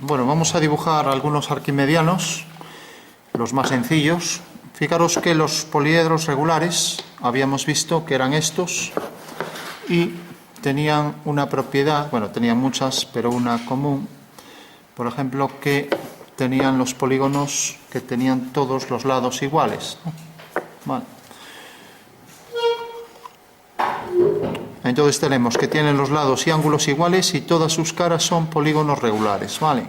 Bueno, vamos a dibujar algunos arquimedianos, los más sencillos. Fijaros que los poliedros regulares habíamos visto que eran estos y tenían una propiedad, bueno, tenían muchas, pero una común. Por ejemplo, que tenían los polígonos que tenían todos los lados iguales, ¿no? Vale. Entonces tenemos que tienen los lados y ángulos iguales y todas sus caras son polígonos regulares, ¿vale?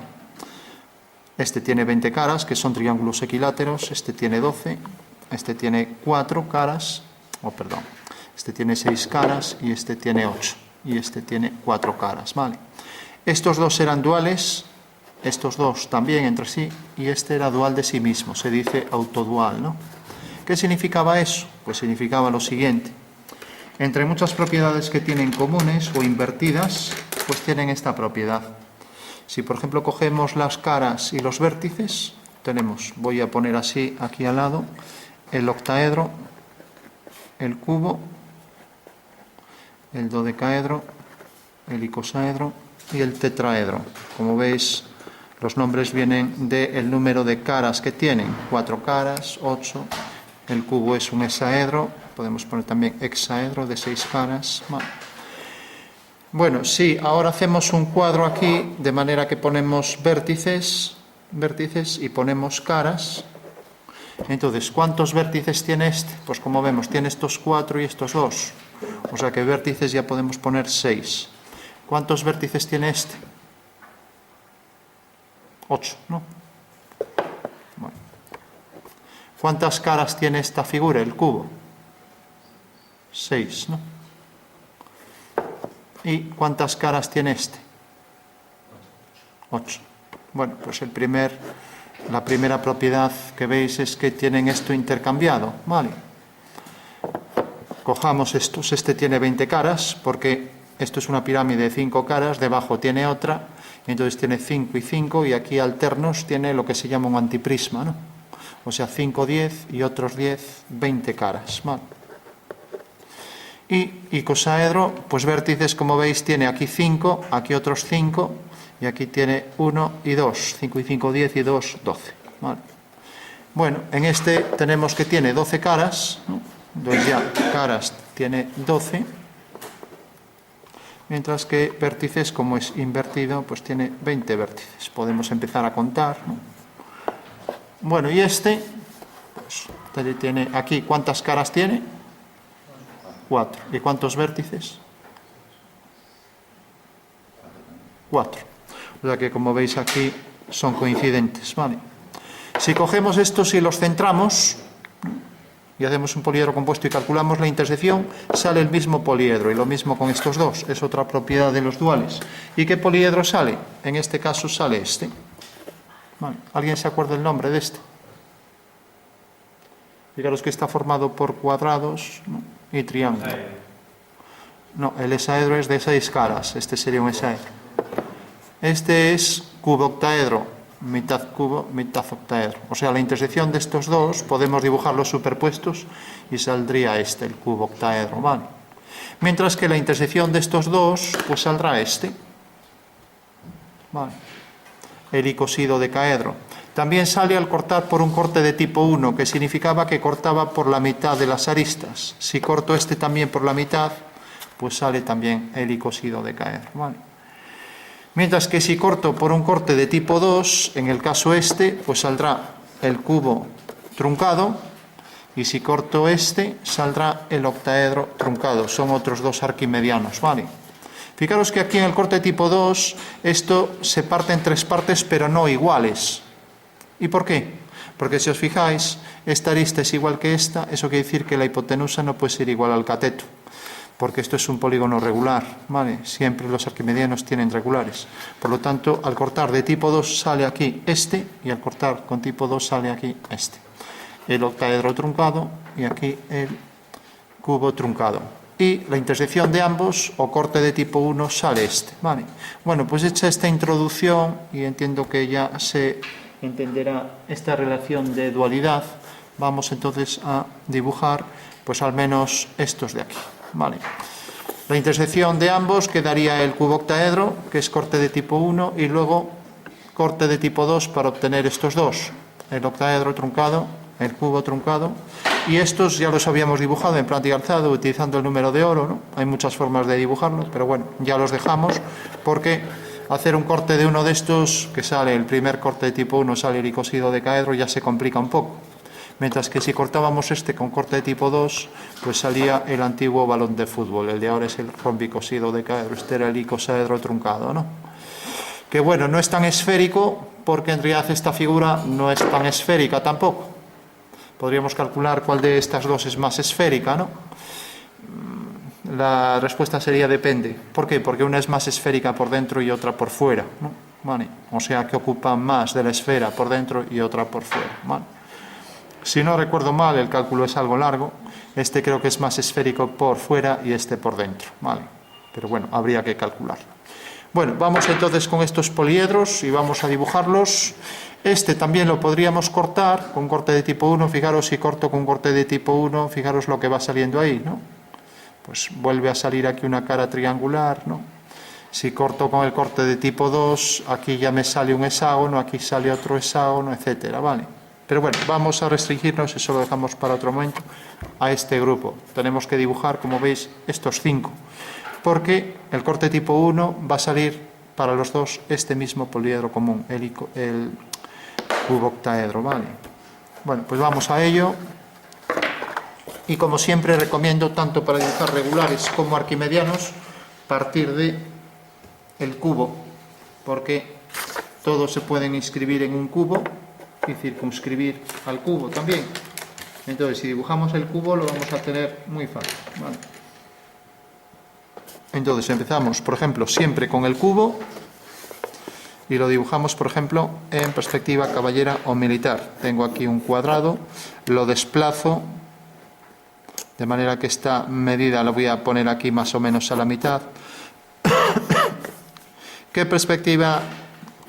Este tiene 20 caras, que son triángulos equiláteros, este tiene 12, este tiene 4 caras, este tiene 6 caras y este tiene 8, y este tiene 4 caras, ¿vale? Estos dos eran duales, estos dos también entre sí, y este era dual de sí mismo, se dice autodual, ¿no? ¿Qué significaba eso? Pues significaba lo siguiente. Entre muchas propiedades que tienen comunes o invertidas, pues tienen esta propiedad. Si por ejemplo cogemos las caras y los vértices, tenemos, voy a poner así aquí al lado, el octaedro, el cubo, el dodecaedro, el icosaedro y el tetraedro. Como veis, los nombres vienen del número de caras que tienen, 4 caras, 8, el cubo es un hexaedro, podemos poner también hexaedro de 6 caras. Bueno, sí, ahora hacemos un cuadro aquí, de manera que ponemos vértices y ponemos caras. Entonces, ¿cuántos vértices tiene este? Pues como vemos, tiene estos 4 y estos 2. O sea que vértices ya podemos poner 6. ¿Cuántos vértices tiene este? 8, ¿no? Bueno. ¿Cuántas caras tiene esta figura, el cubo? 6, ¿no? ¿Y cuántas caras tiene este? 8. Bueno, pues la primera propiedad que veis es que tienen esto intercambiado, ¿vale? Cojamos estos, este tiene 20 caras, porque esto es una pirámide de 5 caras, debajo tiene otra, entonces tiene 5 y 5, y aquí alternos tiene lo que se llama un antiprisma, ¿no? O sea, 5, 10 y otros 10, 20 caras, ¿vale? Y icosaedro, pues vértices, como veis, tiene aquí 5, aquí otros 5, y aquí tiene 1 y 2, 5 y 5, 10 y 2, 12. ¿Vale? Bueno, en este tenemos que tiene 12 caras, ¿no? Entonces ya caras tiene 12, mientras que vértices, como es invertido, pues tiene 20 vértices. Podemos empezar a contar, ¿no? Bueno, y este, pues tiene aquí, ¿cuántas caras tiene? 4. ¿Y cuántos vértices? 4. O sea que, como veis aquí, son coincidentes, ¿vale? Si cogemos estos y los centramos y hacemos un poliedro compuesto y calculamos la intersección, sale el mismo poliedro, y lo mismo con estos dos, es otra propiedad de los duales. ¿Y qué poliedro sale? En este caso sale este. ¿Vale? ¿Alguien se acuerda el nombre de este? Fijaros que está formado por cuadrados, ¿no? Y triángulo. No, el hexaedro es de 6 caras, este sería un hexaedro. Este es cubo-octaedro, mitad cubo, mitad octaedro. O sea, la intersección de estos dos podemos dibujarlos superpuestos y saldría este, el cubo-octaedro, ¿vale? Mientras que la intersección de estos dos, pues saldrá este, ¿vale? El icosidodecaedro. También sale al cortar por un corte de tipo 1, que significaba que cortaba por la mitad de las aristas. Si corto este también por la mitad, pues sale también el icosidodecaedro, ¿vale? Mientras que si corto por un corte de tipo 2, en el caso este, pues saldrá el cubo truncado, y si corto este, saldrá el octaedro truncado. Son otros dos arquimedianos, ¿vale? Fijaros que aquí en el corte tipo 2, esto se parte en 3 partes, pero no iguales. ¿Y por qué? Porque si os fijáis, esta arista es igual que esta, eso quiere decir que la hipotenusa no puede ser igual al cateto, porque esto es un polígono regular, ¿vale? Siempre los arquimedianos tienen regulares. Por lo tanto, al cortar de tipo 2 sale aquí este, y al cortar con tipo 2 sale aquí este. El octaedro truncado y aquí el cubo truncado. Y la intersección de ambos, o corte de tipo 1, sale este, ¿vale? Bueno, pues hecha esta introducción, y entiendo que ya se entenderá esta relación de dualidad, vamos entonces a dibujar, pues al menos estos de aquí, ¿vale? La intersección de ambos quedaría el cubo octaedro, que es corte de tipo 1, y luego corte de tipo 2 para obtener estos dos, el octaedro truncado, el cubo truncado, y estos ya los habíamos dibujado en planta y alzado utilizando el número de oro, ¿no? Hay muchas formas de dibujarlo, pero bueno, ya los dejamos porque hacer un corte de uno de estos, que sale el primer corte de tipo 1, sale helicosido decaedro, ya se complica un poco. Mientras que si cortábamos este con corte de tipo 2, pues salía el antiguo balón de fútbol. El de ahora es el rombicosido decaedro, este era el icosaedro truncado, ¿no? Que bueno, no es tan esférico porque en realidad esta figura no es tan esférica tampoco. Podríamos calcular cuál de estas dos es más esférica, ¿no? La respuesta sería depende. ¿Por qué? Porque una es más esférica por dentro y otra por fuera, ¿no? Vale. O sea que ocupa más de la esfera por dentro y otra por fuera, ¿vale? Si no recuerdo mal, el cálculo es algo largo. Este creo que es más esférico por fuera y este por dentro, ¿vale? Pero bueno, habría que calcularlo. Bueno, vamos entonces con estos poliedros y vamos a dibujarlos. Este también lo podríamos cortar con corte de tipo 1. Fijaros, si corto con corte de tipo 1, fijaros lo que va saliendo ahí, ¿no? Pues vuelve a salir aquí una cara triangular, ¿no? Si corto con el corte de tipo 2, aquí ya me sale un hexágono, aquí sale otro hexágono, etcétera, ¿vale? Pero bueno, vamos a restringirnos, eso lo dejamos para otro momento, a este grupo. Tenemos que dibujar, como veis, estos 5, porque el corte tipo 1 va a salir para los dos este mismo poliedro común, el cubo octaedro, ¿vale? Bueno, pues vamos a ello. Y como siempre recomiendo, tanto para dibujar regulares como arquimedianos, partir de el cubo, porque todos se pueden inscribir en un cubo y circunscribir al cubo también. Entonces, si dibujamos el cubo, lo vamos a tener muy fácil, ¿vale? Entonces, empezamos, por ejemplo, siempre con el cubo y lo dibujamos, por ejemplo, en perspectiva caballera o militar. Tengo aquí un cuadrado, lo desplazo de manera que esta medida la voy a poner aquí más o menos a la mitad. ¿Qué perspectiva,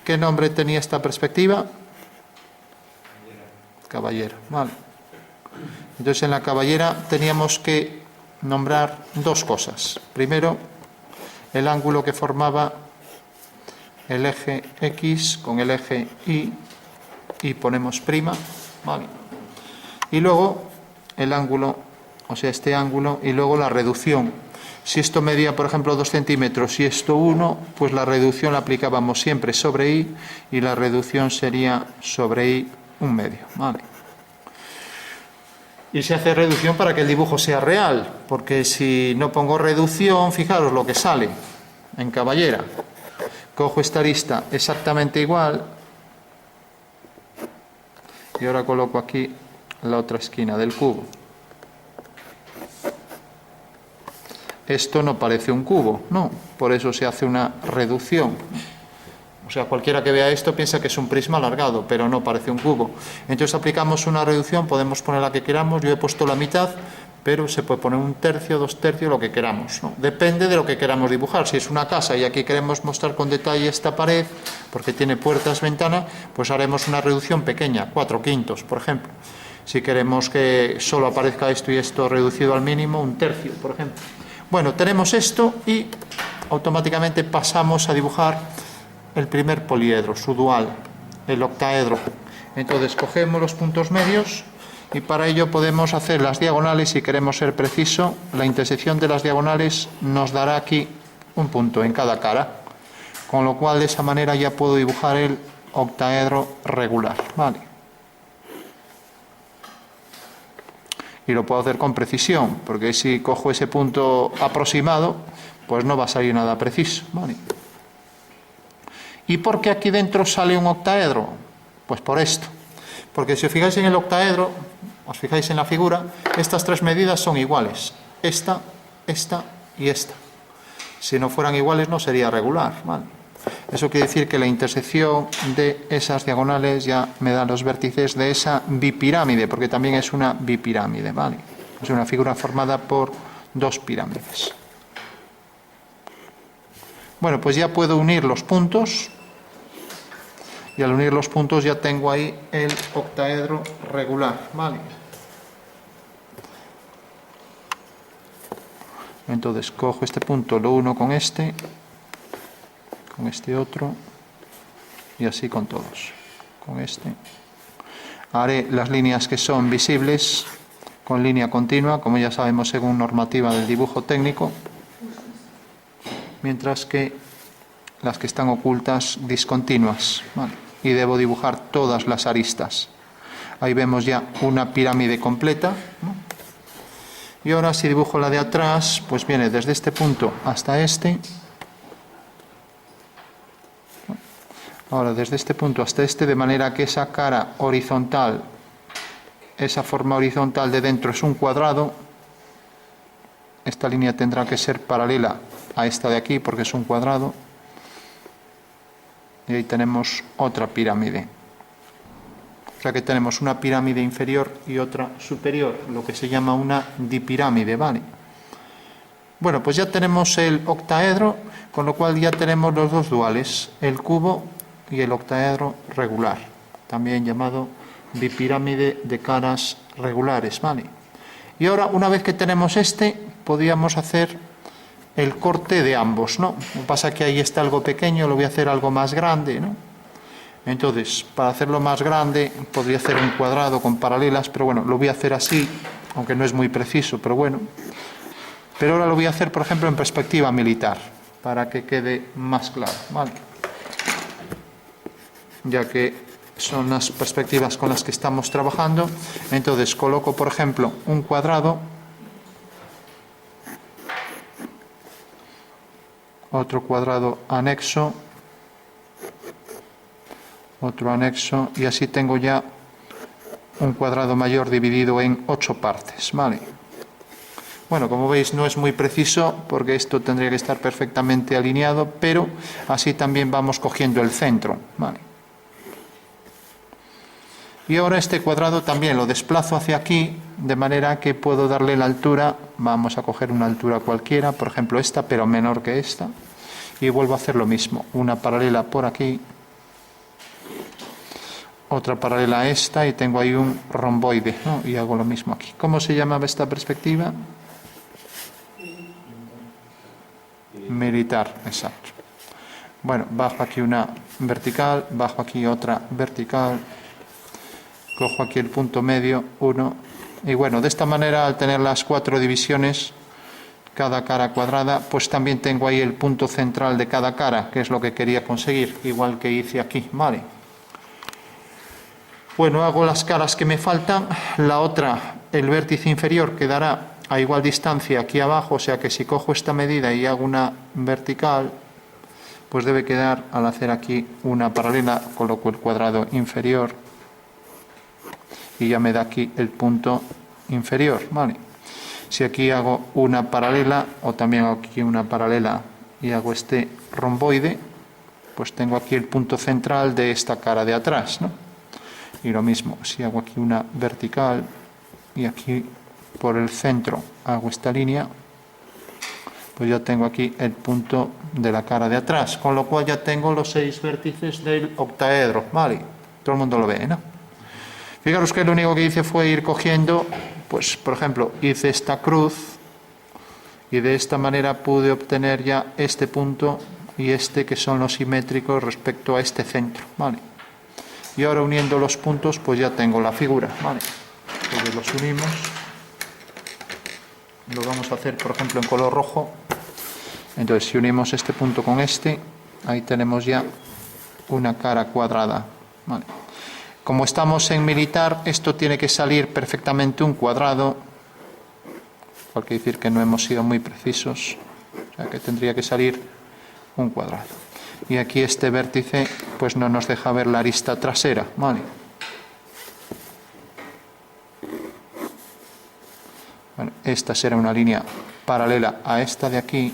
qué nombre tenía esta perspectiva? Caballera, vale. Entonces en la caballera teníamos que nombrar dos cosas. Primero, el ángulo que formaba el eje X con el eje Y ponemos prima, vale. Y luego el ángulo, o sea, este ángulo, y luego la reducción. Si esto medía, por ejemplo, 2 centímetros y esto 1, pues la reducción la aplicábamos siempre sobre Y, y la reducción sería sobre Y 1/2, ¿vale? Y se hace reducción para que el dibujo sea real, porque si no pongo reducción, fijaros lo que sale en caballera. Cojo esta arista exactamente igual y ahora coloco aquí la otra esquina del cubo. Esto no parece un cubo, no, por eso se hace una reducción. O sea, cualquiera que vea esto piensa que es un prisma alargado, pero no parece un cubo. Entonces aplicamos una reducción, podemos poner la que queramos. Yo he puesto la mitad, pero se puede poner 1/3, 2/3, lo que queramos, ¿no? Depende de lo que queramos dibujar. Si es una casa y aquí queremos mostrar con detalle esta pared, porque tiene puertas, ventanas, pues haremos una reducción pequeña, 4/5, por ejemplo. Si queremos que solo aparezca esto y esto reducido al mínimo, 1/3, por ejemplo. Bueno, tenemos esto y automáticamente pasamos a dibujar el primer poliedro, su dual, el octaedro. Entonces cogemos los puntos medios y para ello podemos hacer las diagonales. Si queremos ser preciso, la intersección de las diagonales nos dará aquí un punto en cada cara, con lo cual de esa manera ya puedo dibujar el octaedro regular, ¿vale? Y lo puedo hacer con precisión, porque si cojo ese punto aproximado, pues no va a salir nada preciso, ¿vale? ¿Y por qué aquí dentro sale un octaedro? Pues por esto. Porque si os fijáis en el octaedro, os fijáis en la figura, estas tres medidas son iguales. Esta, esta y esta. Si no fueran iguales no sería regular, ¿vale? Eso quiere decir que la intersección de esas diagonales ya me da los vértices de esa bipirámide, porque también es una bipirámide, ¿vale? Es una figura formada por dos pirámides. Bueno, pues ya puedo unir los puntos y al unir los puntos ya tengo ahí el octaedro regular, ¿vale? Entonces cojo este punto, lo uno con este otro Y así con todos. Con este. Haré las líneas que son visibles con línea continua, como ya sabemos según normativa del dibujo técnico, mientras que las que están ocultas discontinuas, ¿vale? Y debo dibujar todas las aristas. Ahí vemos ya una pirámide completa, ¿no? Y ahora si dibujo la de atrás, pues viene desde este punto hasta este. Ahora desde este punto hasta este, de manera que esa cara horizontal, esa forma horizontal de dentro es un cuadrado. Esta línea tendrá que ser paralela a esta de aquí porque es un cuadrado. Y ahí tenemos otra pirámide. O sea que tenemos una pirámide inferior y otra superior, lo que se llama una dipirámide, ¿vale? Bueno, pues ya tenemos el octaedro, con lo cual ya tenemos los dos duales, el cubo y el octaedro regular, también llamado bipirámide de caras regulares, ¿vale? Y ahora, una vez que tenemos este, podríamos hacer el corte de ambos, ¿no? Lo que pasa es que ahí está algo pequeño, lo voy a hacer algo más grande, ¿no? Entonces, para hacerlo más grande, podría hacer un cuadrado con paralelas, pero bueno, lo voy a hacer así, aunque no es muy preciso, pero bueno. Pero ahora lo voy a hacer, por ejemplo, en perspectiva militar, para que quede más claro, ¿vale? Ya que son las perspectivas con las que estamos trabajando. Entonces, coloco, por ejemplo, un cuadrado, otro cuadrado anexo, otro anexo, y así tengo ya un cuadrado mayor dividido en 8 partes, ¿vale? Bueno, como veis no es muy preciso porque esto tendría que estar perfectamente alineado, pero así también vamos cogiendo el centro, ¿vale? Y ahora este cuadrado también lo desplazo hacia aquí, de manera que puedo darle la altura. Vamos a coger una altura cualquiera, por ejemplo esta, pero menor que esta, y vuelvo a hacer lo mismo, una paralela por aquí, otra paralela a esta, y tengo ahí un romboide, ¿no? Y hago lo mismo aquí. ¿Cómo se llamaba esta perspectiva? Militar, exacto. Bueno, bajo aquí una vertical, bajo aquí otra vertical, cojo aquí el punto medio, 1, y bueno, de esta manera, al tener las 4 divisiones, cada cara cuadrada, pues también tengo ahí el punto central de cada cara, que es lo que quería conseguir, igual que hice aquí, ¿vale? Bueno, hago las caras que me faltan. La otra, el vértice inferior, quedará a igual distancia aquí abajo, o sea que si cojo esta medida y hago una vertical, pues debe quedar, al hacer aquí una paralela, coloco el cuadrado inferior y ya me da aquí el punto inferior, ¿vale? Si aquí hago una paralela, o también hago aquí una paralela y hago este romboide, pues tengo aquí el punto central de esta cara de atrás, ¿no? Y lo mismo, si hago aquí una vertical y aquí por el centro hago esta línea, pues ya tengo aquí el punto de la cara de atrás, con lo cual ya tengo los 6 vértices del octaedro, ¿vale? Todo el mundo lo ve, ¿no? Fijaros que lo único que hice fue ir cogiendo, pues por ejemplo, hice esta cruz y de esta manera pude obtener ya este punto y este, que son los simétricos respecto a este centro, ¿vale? Y ahora, uniendo los puntos, pues ya tengo la figura, ¿vale? Entonces los unimos. Lo vamos a hacer, por ejemplo, en color rojo. Entonces, si unimos este punto con este, ahí tenemos ya una cara cuadrada, ¿vale? Como estamos en militar, esto tiene que salir perfectamente un cuadrado, cual quiere decir que no hemos sido muy precisos, o sea que tendría que salir un cuadrado. Y aquí este vértice pues no nos deja ver la arista trasera, ¿vale? Bueno, esta será una línea paralela a esta de aquí.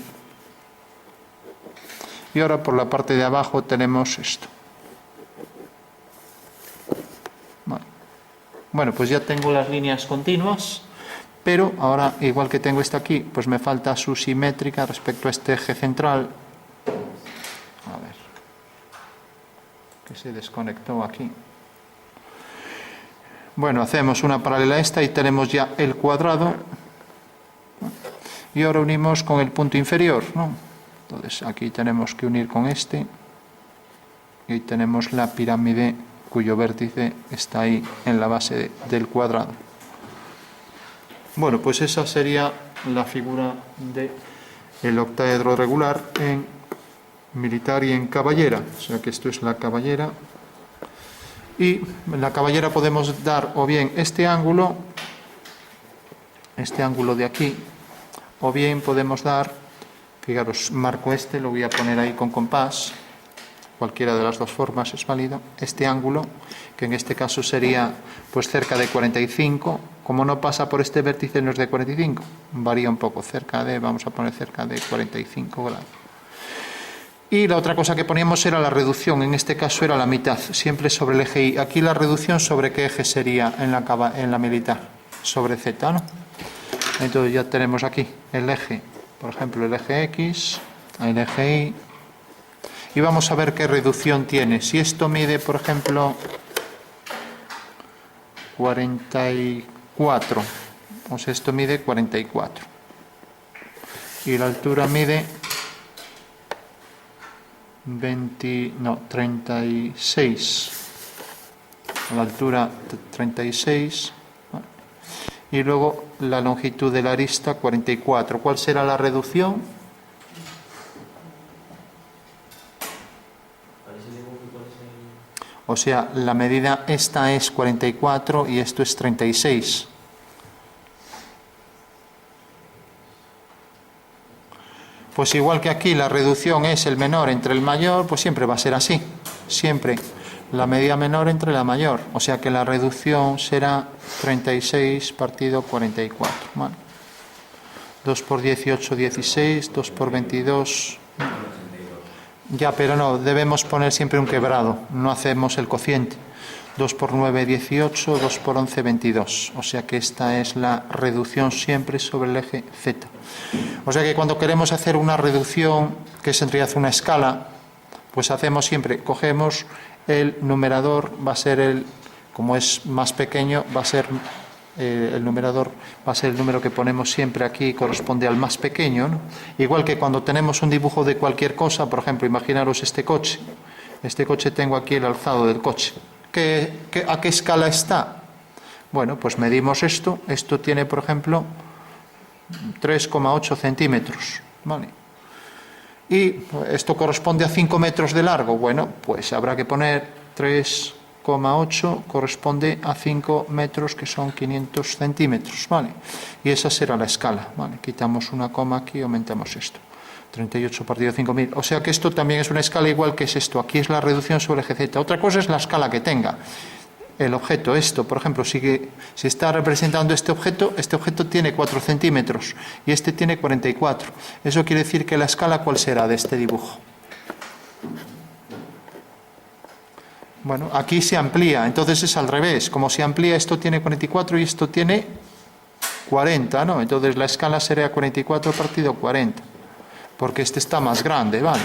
Y ahora por la parte de abajo tenemos esto. Vale. Bueno, pues ya tengo las líneas continuas, pero ahora, igual que tengo esta aquí, pues me falta su simétrica respecto a este eje central. A ver, que se desconectó aquí. Bueno, hacemos una paralela a esta y tenemos ya el cuadrado. Y ahora unimos con el punto inferior, ¿no? Entonces aquí tenemos que unir con este y tenemos la pirámide cuyo vértice está ahí en la base del cuadrado. Bueno, pues esa sería la figura del octaedro regular en militar y en caballera. O sea que esto es la caballera. Y en la caballera podemos dar o bien este ángulo de aquí, o bien podemos dar, fijaros, marco este, lo voy a poner ahí con compás, cualquiera de las dos formas es válido, este ángulo, que en este caso sería pues cerca de 45, como no pasa por este vértice no es de 45, varía un poco, vamos a poner cerca de 45 grados. Y la otra cosa que poníamos era la reducción, en este caso era la mitad, siempre sobre el eje Y. Aquí la reducción, ¿sobre qué eje sería en la militar? Sobre Z, ¿no? Entonces ya tenemos aquí el eje, por ejemplo, el eje X, el eje Y, y vamos a ver qué reducción tiene. Si esto mide, por ejemplo, 44, o sea, esto mide 44, y la altura mide 36, la altura 36, y luego la longitud de la arista 44. ¿Cuál será la reducción? O sea, la medida esta es 44 y esto es 36. Pues igual que aquí la reducción es el menor entre el mayor, pues siempre va a ser así. Siempre la medida menor entre la mayor. O sea que la reducción será 36 partido 44. Bueno, 2 por 18, 16, 2 por 22... Ya, pero no, debemos poner siempre un quebrado, no hacemos el cociente. 2 por 9, 18, 2 por 11, 22. O sea que esta es la reducción siempre sobre el eje Z. O sea que cuando queremos hacer una reducción, que es en realidad una escala, pues hacemos siempre, cogemos el numerador, va a ser como es más pequeño, va a ser el numerador, va a ser el número que ponemos siempre aquí, corresponde al más pequeño, ¿no? Igual que cuando tenemos un dibujo de cualquier cosa, por ejemplo, imaginaros este coche tengo aquí el alzado del coche. ¿A qué escala está? Bueno, pues medimos esto tiene, por ejemplo, 3,8 centímetros, ¿vale? Y esto corresponde a 5 metros de largo. Bueno, pues habrá que poner 3,8 corresponde a 5 metros, que son 500 centímetros, ¿vale? Y esa será la escala, ¿vale? Quitamos una coma aquí y aumentamos esto. 38 partido 5.000. O sea que esto también es una escala igual que es esto. Aquí es la reducción sobre eje Z. Otra cosa es la escala que tenga el objeto. Esto, por ejemplo, si está representando este objeto tiene 4 centímetros y este tiene 44. Eso quiere decir que la escala, ¿cuál será de este dibujo? Bueno, aquí se amplía, entonces es al revés. Como se amplía, esto tiene 44 y esto tiene 40, ¿no? Entonces la escala sería 44 partido 40, porque este está más grande, ¿vale?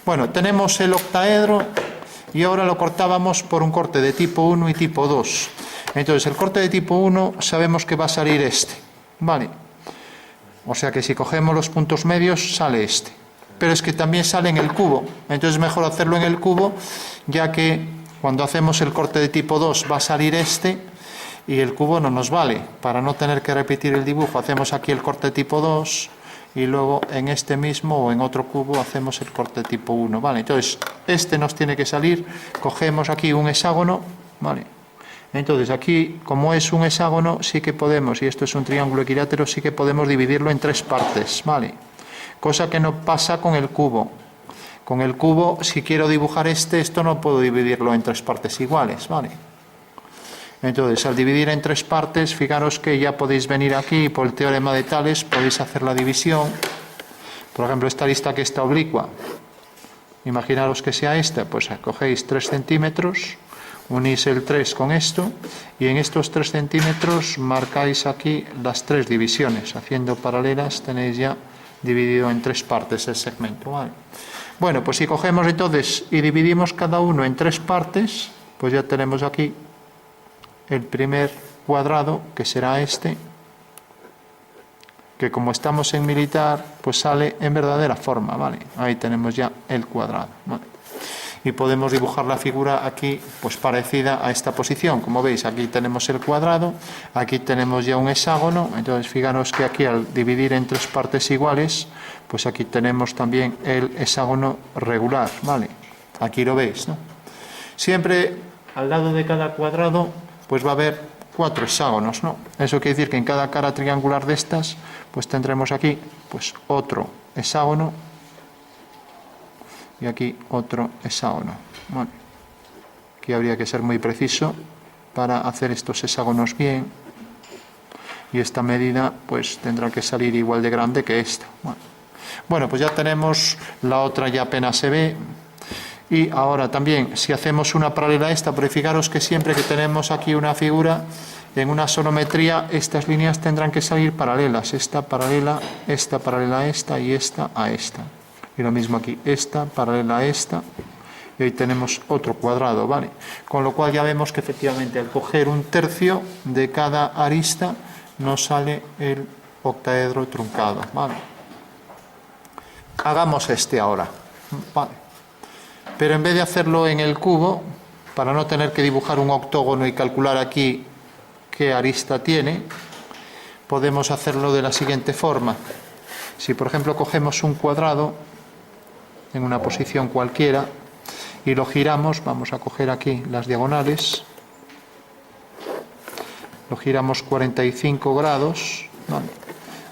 Bueno, tenemos el octaedro y ahora lo cortábamos por un corte de tipo 1 y tipo 2. Entonces el corte de tipo 1 sabemos que va a salir este, ¿vale? O sea que si cogemos los puntos medios sale este. Pero es que también sale en el cubo, entonces es mejor hacerlo en el cubo, ya que cuando hacemos el corte de tipo 2 va a salir este y el cubo no nos vale. Para no tener que repetir el dibujo, hacemos aquí el corte tipo 2 y luego en este mismo o en otro cubo hacemos el corte tipo 1, ¿vale? Entonces, este nos tiene que salir, cogemos aquí un hexágono, ¿vale? Entonces, aquí, como es un hexágono, sí que podemos, y esto es un triángulo equilátero, sí que podemos dividirlo en 3 partes, ¿vale? Cosa que no pasa con el cubo. Con el cubo, si quiero dibujar esto no puedo dividirlo en 3 partes iguales, ¿vale? Entonces, al dividir en 3 partes, fijaros que ya podéis venir aquí y por el teorema de Tales podéis hacer la división. Por ejemplo, esta arista que está oblicua, imaginaros que sea esta, pues cogéis 3 centímetros, unís el 3 con esto y en estos 3 centímetros marcáis aquí las 3 divisiones. Haciendo paralelas tenéis ya dividido en 3 partes el segmento, ¿vale? Bueno, pues si cogemos entonces y dividimos cada uno en 3 partes, pues ya tenemos aquí el primer cuadrado, que será este, que como estamos en militar, pues sale en verdadera forma, ¿vale? Ahí tenemos ya el cuadrado, ¿vale? y podemos dibujar la figura aquí pues parecida a esta posición. Como veis, aquí tenemos el cuadrado, aquí tenemos ya un hexágono. Entonces fijaros que aquí, al dividir en 3 partes iguales, pues aquí tenemos también el hexágono regular, ¿vale? Aquí lo veis, ¿no? Siempre al lado de cada cuadrado pues va a haber 4 hexágonos, ¿no? Eso quiere decir que en cada cara triangular de estas pues tendremos aquí pues otro hexágono y aquí otro hexágono. Bueno, aquí habría que ser muy preciso para hacer estos hexágonos bien, y esta medida pues tendrá que salir igual de grande que esta. Bueno, pues ya tenemos la otra, ya apenas se ve. Y ahora también, si hacemos una paralela a esta, pero fijaros que siempre que tenemos aquí una figura en una sonometría, estas líneas tendrán que salir paralelas. Esta paralela a esta y esta a esta. Y lo mismo aquí, esta paralela a esta. Y ahí tenemos otro cuadrado, ¿vale? Con lo cual ya vemos que efectivamente al coger un tercio de cada arista nos sale el octaedro truncado, ¿vale? Hagamos este ahora, ¿vale? Pero en vez de hacerlo en el cubo, para no tener que dibujar un octógono y calcular aquí qué arista tiene, podemos hacerlo de la siguiente forma. Si por ejemplo cogemos un cuadrado en una posición cualquiera y lo giramos, vamos a coger aquí las diagonales, lo giramos 45 grados, ¿vale?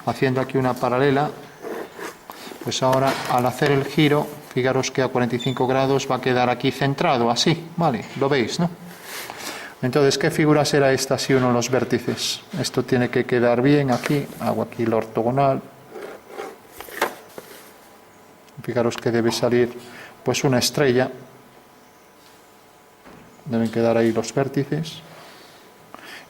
Haciendo aquí una paralela, pues ahora al hacer el giro, fijaros que a 45 grados va a quedar aquí centrado, así, ¿vale? Lo veis, ¿no? Entonces, ¿qué figura será esta si uno los vértices? Esto tiene que quedar bien aquí, hago aquí la ortogonal. Fijaros que debe salir pues una estrella. Deben quedar ahí los vértices.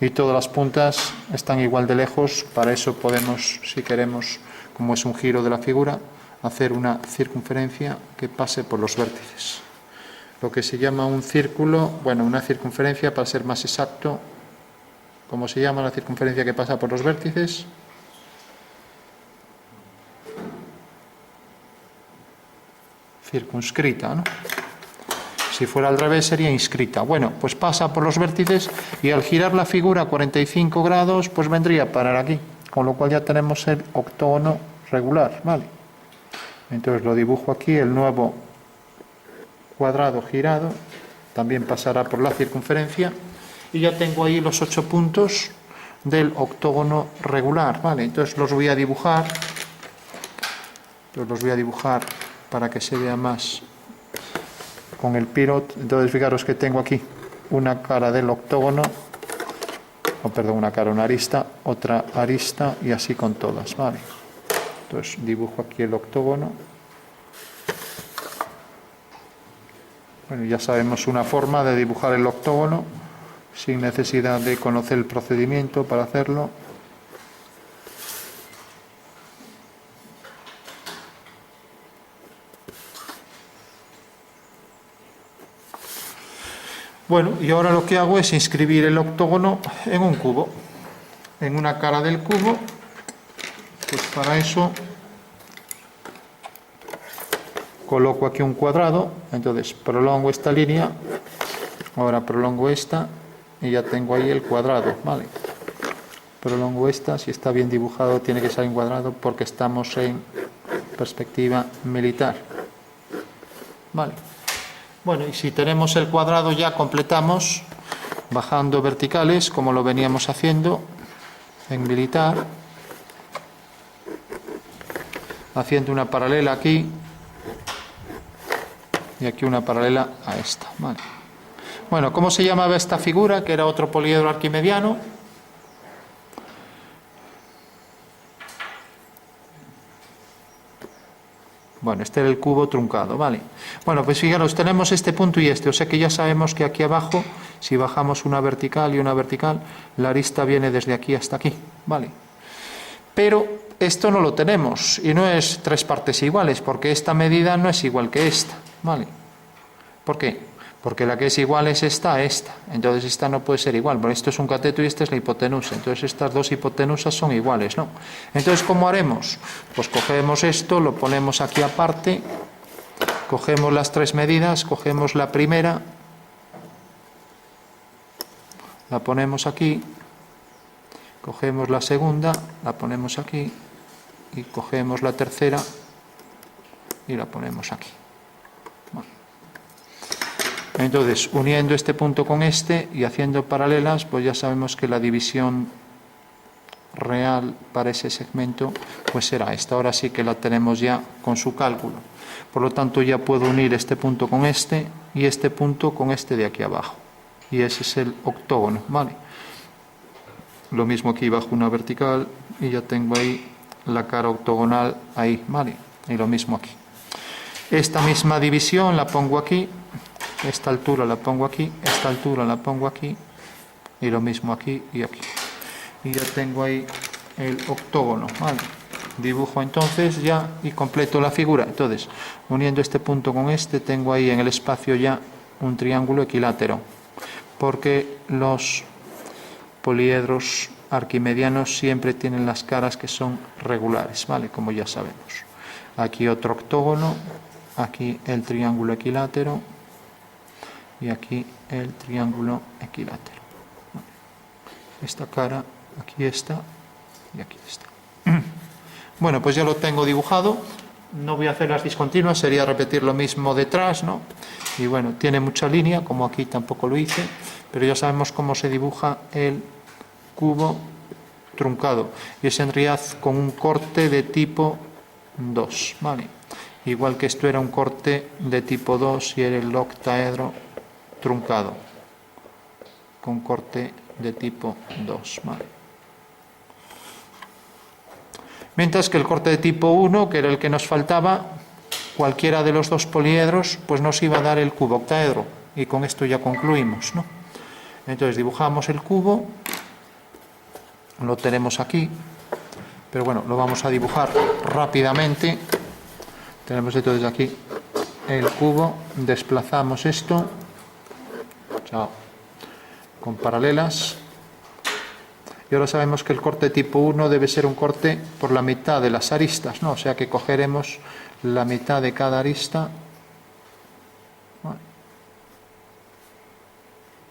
Y todas las puntas están igual de lejos. Para eso podemos, si queremos, como es un giro de la figura, hacer una circunferencia que pase por los vértices. Lo que se llama un círculo, bueno, una circunferencia, para ser más exacto, ¿cómo se llama la circunferencia que pasa por los vértices? Circunscrita, ¿no? Si fuera al revés sería inscrita. Bueno, pues pasa por los vértices y al girar la figura a 45 grados, pues vendría a parar aquí. Con lo cual ya tenemos el octógono regular, ¿vale? Entonces lo dibujo aquí, el nuevo cuadrado girado, también pasará por la circunferencia y ya tengo ahí los 8 puntos del octógono regular, ¿vale? Entonces los voy a dibujar, para que se vea más con el pirot. Entonces fijaros que tengo aquí una cara del octógono, una arista, otra arista y así con todas, ¿vale? Entonces dibujo aquí el octógono. Bueno, ya sabemos una forma de dibujar el octógono sin necesidad de conocer el procedimiento para hacerlo. Bueno, y ahora lo que hago es inscribir el octógono en un cubo, en una cara del cubo. Pues para eso coloco aquí un cuadrado, entonces prolongo esta línea, ahora prolongo esta y ya tengo ahí el cuadrado, ¿vale? Prolongo esta, si está bien dibujado tiene que salir un cuadrado porque estamos en perspectiva militar, ¿vale? Bueno, y si tenemos el cuadrado ya completamos bajando verticales como lo veníamos haciendo en militar, haciendo una paralela aquí y aquí una paralela a esta, ¿vale? Bueno, ¿cómo se llamaba esta figura? Que era otro poliedro arquimediano. Bueno, este era el cubo truncado, ¿vale? Bueno, pues fijaros, tenemos este punto y este, o sea que ya sabemos que aquí abajo, si bajamos una vertical y una vertical, la arista viene desde aquí hasta aquí, ¿vale? Pero esto no lo tenemos, y no es 3 partes iguales, porque esta medida no es igual que esta, ¿vale? ¿Por qué? Porque la que es igual es esta a esta, entonces esta no puede ser igual, porque esto es un cateto y esta es la hipotenusa, entonces estas dos hipotenusas son iguales, ¿no? Entonces, ¿cómo haremos? Pues cogemos esto, lo ponemos aquí aparte, Cogemos las tres medidas, cogemos la primera, la ponemos aquí, cogemos la segunda, la ponemos aquí, y cogemos la tercera y la ponemos aquí. Bueno. Entonces, uniendo este punto con este y haciendo paralelas, pues ya sabemos que la división real para ese segmento pues será esta. Ahora sí que la tenemos ya con su cálculo. Por lo tanto, ya puedo unir este punto con este y este punto con este de aquí abajo. Y ese es el octógono, ¿vale? Lo mismo aquí bajo una vertical y ya tengo ahí la cara octogonal ahí, ¿vale? Y lo mismo aquí. Esta misma división la pongo aquí, esta altura la pongo aquí, esta altura la pongo aquí y lo mismo aquí y aquí. Y ya tengo ahí el octógono, ¿vale? Dibujo entonces ya y completo la figura. Entonces, uniendo este punto con este, tengo ahí en el espacio ya un triángulo equilátero, porque los poliedros arquimedianos siempre tienen las caras que son regulares, ¿vale? Como ya sabemos. Aquí otro octógono, aquí el triángulo equilátero y aquí el triángulo equilátero. Esta cara, aquí está y aquí está. Bueno, pues ya lo tengo dibujado. No voy a hacer las discontinuas, sería repetir lo mismo detrás, ¿no? Y bueno, tiene mucha línea, como aquí tampoco lo hice, pero ya sabemos cómo se dibuja el cubo truncado. Y es en realidad con un corte de tipo 2, ¿vale? Igual que esto era un corte de tipo 2 y era el octaedro truncado, con corte de tipo 2, ¿vale? Mientras que el corte de tipo 1, que era el que nos faltaba, cualquiera de los dos poliedros, pues nos iba a dar el cubo octaedro. Y con esto ya concluimos, ¿no? Entonces dibujamos el cubo, lo tenemos aquí, pero bueno, lo vamos a dibujar rápidamente. Tenemos entonces aquí el cubo, desplazamos esto, chao, con paralelas. Y ahora sabemos que el corte tipo 1 debe ser un corte por la mitad de las aristas, ¿no? O sea que cogeremos la mitad de cada arista. Vale.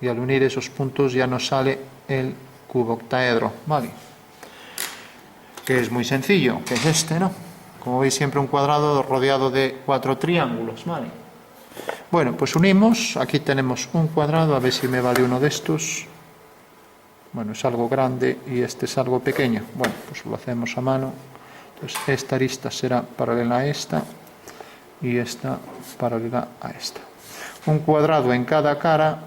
Y al unir esos puntos ya nos sale el cubo octaedro, ¿vale? Que es muy sencillo, que es este, ¿no? Como veis, siempre un cuadrado rodeado de 4 triángulos, ¿vale? Bueno, pues unimos. Aquí tenemos un cuadrado, a ver si me vale uno de estos. Bueno, es algo grande y este es algo pequeño. Bueno, pues lo hacemos a mano. Entonces, esta arista será paralela a esta y esta paralela a esta. Un cuadrado en cada cara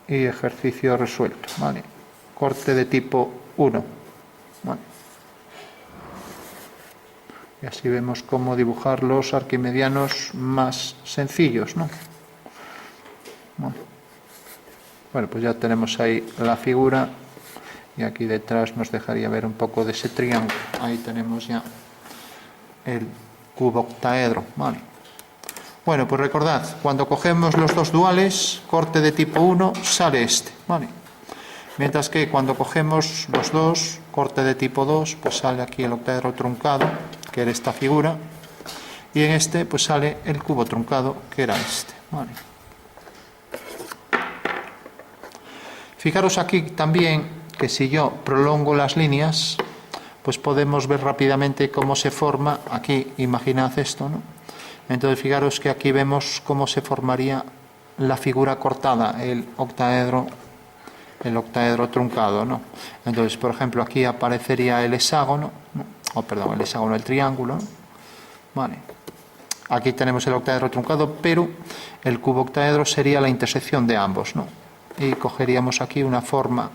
y ejercicio resuelto, ¿vale? Corte de tipo 1. Vale. Y así vemos cómo dibujar los arquimedianos más sencillos, ¿no? Bueno, pues ya tenemos ahí la figura. Y aquí detrás nos dejaría ver un poco de ese triángulo. Ahí tenemos ya el cubo octaedro, ¿vale? Bueno, pues recordad, cuando cogemos los dos duales, corte de tipo 1, sale este, ¿vale? Mientras que cuando cogemos los dos, corte de tipo 2, pues sale aquí el octaedro truncado, que era esta figura. Y en este, pues sale el cubo truncado, que era este, ¿vale? Fijaros aquí también que si yo prolongo las líneas, pues podemos ver rápidamente cómo se forma, aquí imaginad esto, ¿no? Entonces fijaros que aquí vemos cómo se formaría la figura cortada, el octaedro truncado, ¿no? Entonces, por ejemplo, aquí aparecería el hexágono, ¿no? El hexágono, el triángulo, ¿no? Vale. Aquí tenemos el octaedro truncado, pero el cubo octaedro sería la intersección de ambos, ¿no? Y cogeríamos aquí una forma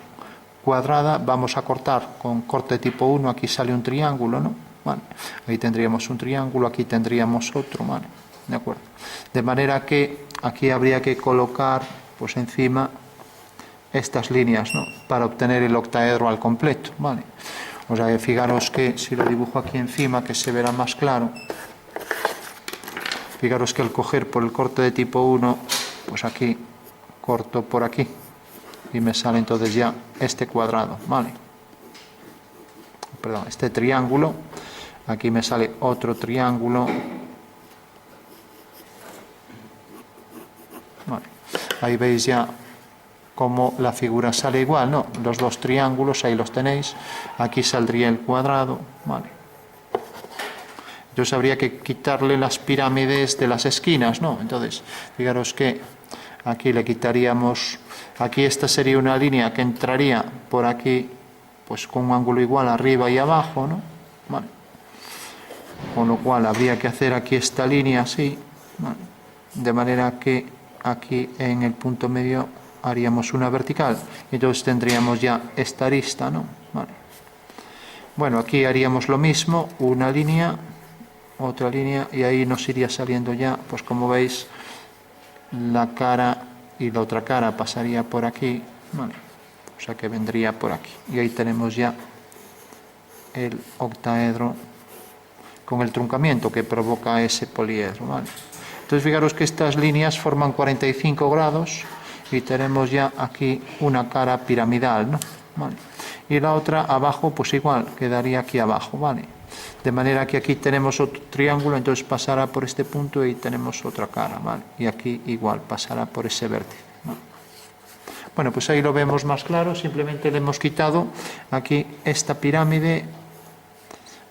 cuadrada, vamos a cortar con corte tipo 1, aquí sale un triángulo, ¿no? Vale. Ahí tendríamos un triángulo, aquí tendríamos otro, ¿vale? ¿De acuerdo? De manera que aquí habría que colocar, pues encima, estas líneas, ¿no? Para obtener el octaedro al completo, ¿vale? O sea que fijaros que si lo dibujo aquí encima, que se verá más claro, fijaros que al coger por el corte de tipo 1, pues aquí corto por aquí y me sale entonces ya este cuadrado, ¿vale? Perdón, este triángulo, aquí me sale otro triángulo ahí veis ya cómo la figura sale igual, ¿no? Los dos triángulos, ahí los tenéis, aquí saldría el cuadrado, ¿vale? Entonces habría que quitarle las pirámides de las esquinas, ¿no? Entonces, fijaros que aquí le quitaríamos, aquí esta sería una línea que entraría por aquí, pues con un ángulo igual arriba y abajo, ¿no? Vale. Con lo cual habría que hacer aquí esta línea así, ¿vale? De manera que aquí en el punto medio haríamos una vertical, entonces tendríamos ya esta arista, ¿no? Vale. Bueno, aquí haríamos lo mismo, una línea, otra línea, y ahí nos iría saliendo ya, pues como veis, la cara y la otra cara pasaría por aquí, ¿vale? O sea que vendría por aquí, y ahí tenemos ya el octaedro con el truncamiento que provoca ese poliedro, ¿vale? Entonces fijaros que estas líneas forman 45 grados y tenemos ya aquí una cara piramidal, ¿no? ¿Vale? Y la otra abajo pues igual, quedaría aquí abajo, ¿vale? De manera que aquí tenemos otro triángulo, entonces pasará por este punto y tenemos otra cara, ¿vale? Y aquí igual, pasará por ese vértice, ¿vale? Bueno, pues ahí lo vemos más claro, simplemente le hemos quitado aquí esta pirámide,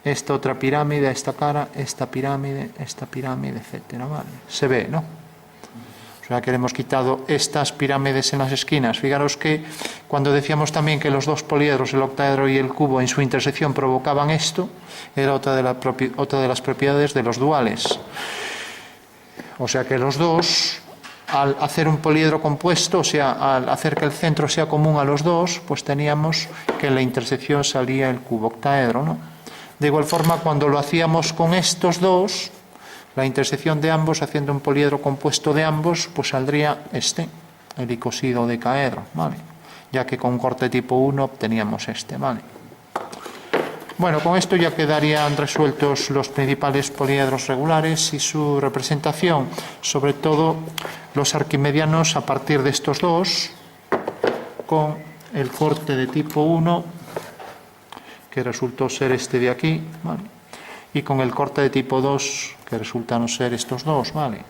esta otra pirámide, esta cara, esta pirámide, etcétera, ¿vale? Se ve, ¿no? O sea que le hemos quitado estas pirámides en las esquinas. Fijaros que cuando decíamos también que los dos poliedros, el octaedro y el cubo, en su intersección provocaban esto, era otra de las propiedades de los duales. O sea que los dos, al hacer un poliedro compuesto, o sea, al hacer que el centro sea común a los dos, pues teníamos que en la intersección salía el cubo octaedro, ¿no? De igual forma, cuando lo hacíamos con estos dos, la intersección de ambos, haciendo un poliedro compuesto de ambos, pues saldría este, el icosido decaedro, ¿vale? Ya que con corte tipo 1 obteníamos este, ¿vale? Bueno, con esto ya quedarían resueltos los principales poliedros regulares y su representación, sobre todo los arquimedianos a partir de estos dos, con el corte de tipo 1, que resultó ser este de aquí, ¿vale? Y con el corte de tipo 2, que resultaron ser estos dos, ¿vale?